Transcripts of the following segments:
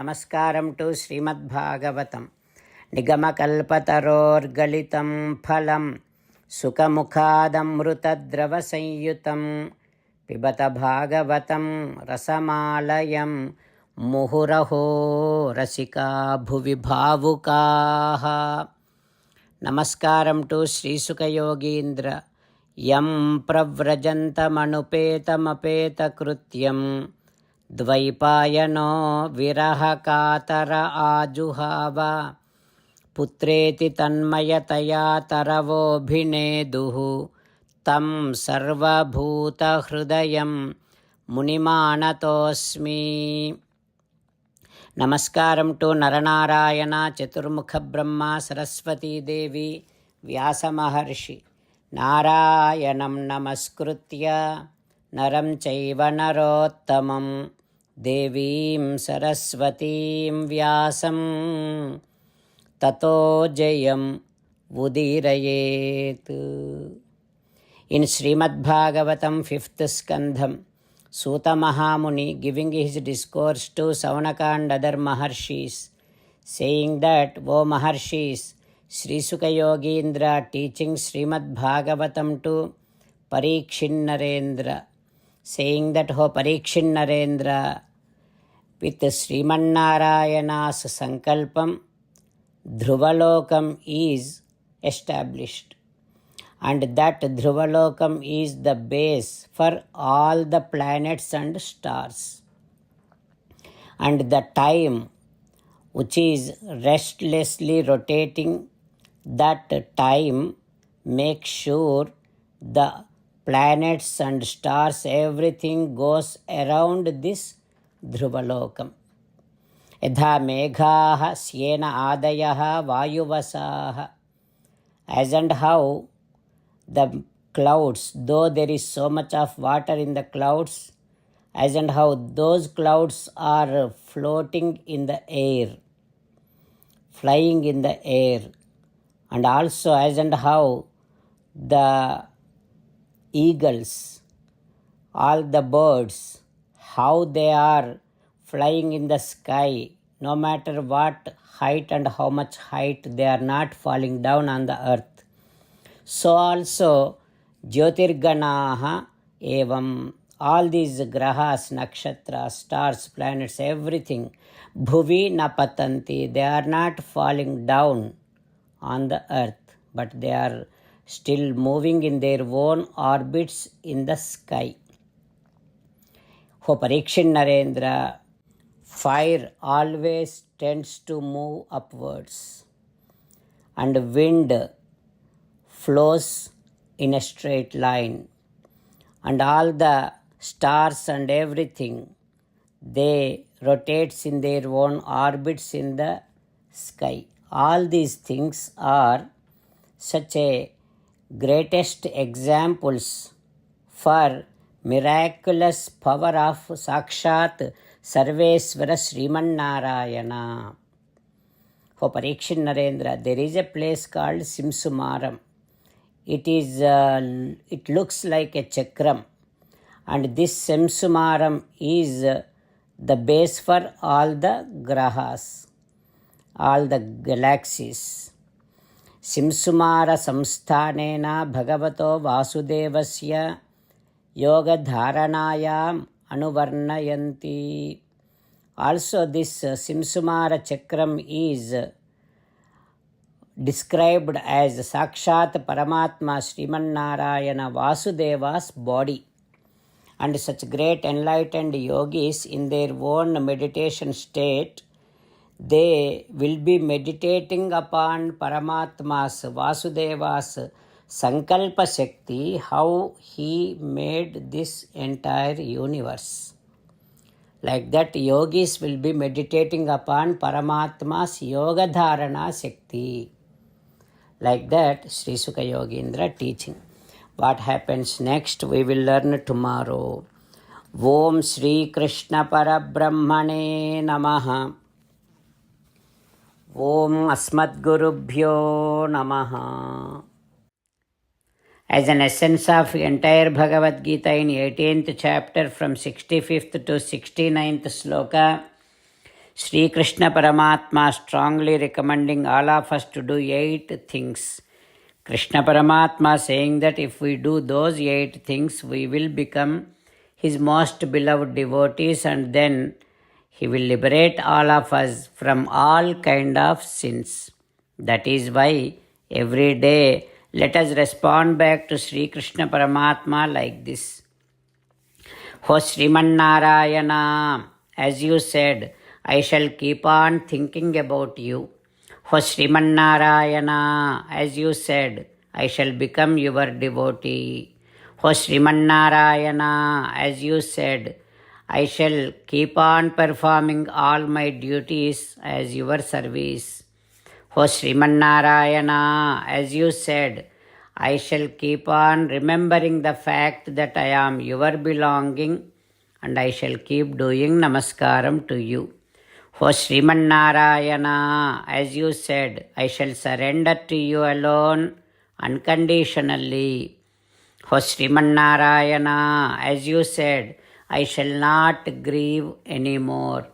ನಮಸ್ಕಾರಂ to ಶ್ರೀಮದ್ಭಾಗವತಂ ನಿಗಮಕಲ್ಪತರೋರ್ಗಲಿತಂ ಫಲಂ ಸುಖಮುಖಾದಮೃತದ್ರವಸಂಯುತಂ ಪಿಬತ ಭಾಗವತಂ ರಸಮಾಲಯಂ ಮುಹುರಹೋ ರಸಿಕಾ ಭುವಿ ಭಾವುಕಾಃ. ನಮಸ್ಕಾರಂ to ಶ್ರೀಸುಖಯೋಗೀಂದ್ರ M ಪ್ರವ್ರಜಂತಮನುಪೇತಮಪೇತಕೃತ್ಯಂ ದ್ವೈಪಾಯನೋ ವಿರಹಕಾತರ ಆಜುಹಾವ ಪುತ್ರೇತಿ ತನ್ಮಯತಯಾ ತರವೋಭಿನೇದುಃ ತಂ ಸರ್ವಭೂತಹೃದಯಂ ಮುನಿಮಾನತೋಸ್ಮಿ. ನಮಸ್ಕಾರಂ to Nara Narayana ಚತುರ್ಮುಖ ಬ್ರಹ್ಮ ಸರಸ್ವತೀ ದೇವಿ ವ್ಯಾಸಮಹರ್ಷಿ. ನಾರಾಯಣಂ ನಮಸ್ಕೃತ್ಯ ನರಂ ಚೈವ ನರೋತ್ತಮಂ ದೇವೀಂ ಸರಸ್ವತೀಂ ವ್ಯಾಸಂ ತತೋ ಜಯಂ ಉದೀರಯೇತ್. ಇನ್ ಶ್ರೀಮದ್ಭಾಗವತಂ 5th ಸ್ಕಂಧಂ, Suta Mahamuni giving his discourse to Savanaka and other Maharshis, saying that, O Maharshis, Sri Sukha Yogindra teaching Srimad Bhagavatam to Parikshin Narendra, saying that, O Parikshin Narendra, with Sriman Narayana's Sankalpam, Dhruvalokam is established, and that Dhruvalokam is the base for all the planets and stars, and the time which is restlessly rotating, that time makes sure the planets and stars, everything goes around this Dhruvalokam. Yadha meghaah syena adayaha vayuvasaha, as and how the clouds, though there is so much of water in the clouds, as and how those clouds are floating in the air, flying in the air, and also as and how the eagles, all the birds, how they are flying in the sky, no matter what height and how much height, they are not falling down on the earth. So also Jyotirganaha evam, all these grahas, nakshatras, stars, planets, everything, bhuvi napatanti, they are not falling down on the earth, but they are still moving in their own orbits in the sky. For Parikshin Narendra, fire always tends to move upwards, and wind flows in a straight line, and all the stars and everything, they rotates in their own orbits in the sky. All these things are such a greatest examples for miraculous power of Sakshat Sarvesvara Sriman Narayana. For Parikshin Narendra, there is a place called Simsumaram. It looks like a chakram, and this Simsumaram is the base for all the grahas, all the galaxies. Simsumara samsthanena bhagavato vasudevasya yoga dharanayam anuvarnayanti. Also this Simsumara chakram is described as Sakshat Paramatma Sriman Narayana Vasudeva's body, and such great enlightened yogis in their own meditation state, they will be meditating upon Paramatma's, Vasudeva's Sankalpa Shakti, how he made this entire universe. Like that, yogis will be meditating upon Paramatma's Yoga Dharana Shakti. Like that, Sri Sukha Yogindra teaching. What happens next, we will learn tomorrow. Om Shri Krishna Parabrahmane Namaha. Om Asmadgurubhyo Namaha. As an essence of entire Bhagavad Gita in 18th chapter from 65th to 69th sloka, Sri Krishna Paramatma strongly recommending all of us to do 8 things. Krishna Paramatma saying that if we do those 8 things, we will become his most beloved devotees, and then he will liberate all of us from all kind of sins. That is why every day let us respond back to Sri Krishna Paramatma like this. O Sriman Narayana, as you said, I shall keep on thinking about you. O Sriman Narayana, as you said, I shall become your devotee. O Sriman Narayana, as you said, I shall keep on performing all my duties as your service. O Sriman Narayana, as you said, I shall keep on remembering the fact that I am your belonging, and I shall keep doing namaskaram to you. O Sriman Narayana, as you said, I shall surrender to you alone unconditionally. O Sriman Narayana, as you said, I shall not grieve anymore.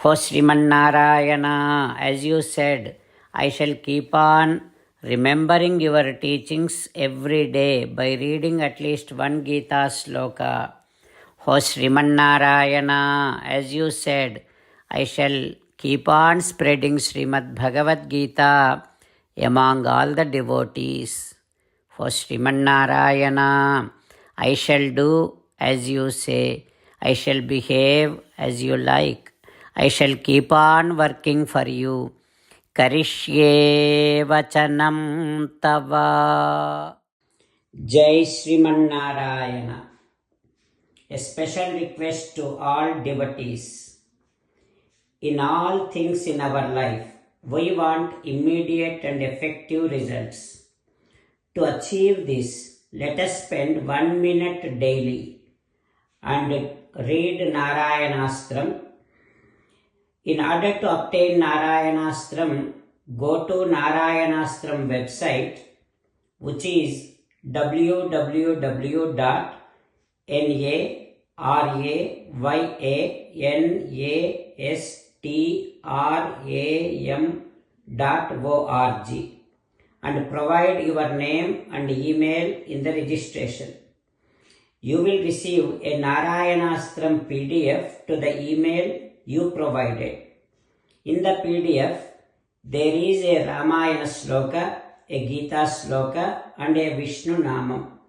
O Sriman Narayana, as you said, I shall keep on remembering your teachings every day by reading at least one Gita sloka. O Sriman Narayana, as you said, I shall keep on spreading Srimad Bhagavad Gita among all the devotees. O Sriman Narayana, I shall do as you say. I shall behave as you like. I shall keep on working for you. Karishye vachanam tava. Jai Sriman Narayana. A special request to all devotees. In all things in our life, we want immediate and effective results. To achieve this, let us spend 1 minute daily and read Narayanastram. In order to obtain Narayanastram, go to Narayanastram website, which is www.narayanastram.org, and provide your name and email in the registration. You will receive a Narayanastram PDF to the email you provided. In the PDF, there is a Ramayana sloka, a Gita sloka, and a Vishnu Namam.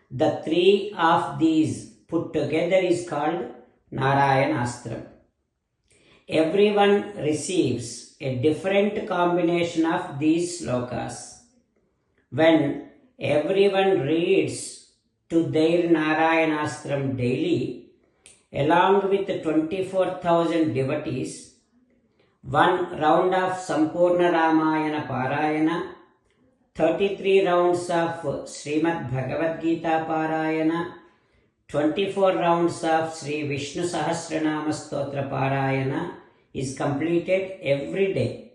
The 3 of these put together is called Narayanastram. Everyone receives a different combination of these slokas. When everyone reads to their Narayanastram daily, along with 24,000 devotees, 1 round of Sampurna Ramayana Parayana, 33 rounds of Srimad Bhagavad Gita Parayana, 24 rounds of Sri Vishnu Sahasranama Stotra Parayana is completed every day.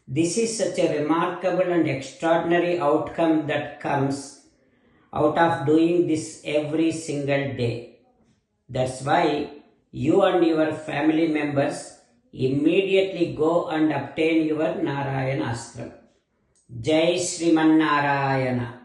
This is such a remarkable and extraordinary outcome that comes out of doing this every single day. That's why you and your family members immediately go and obtain your Narayanastram. Jai Sriman Narayana.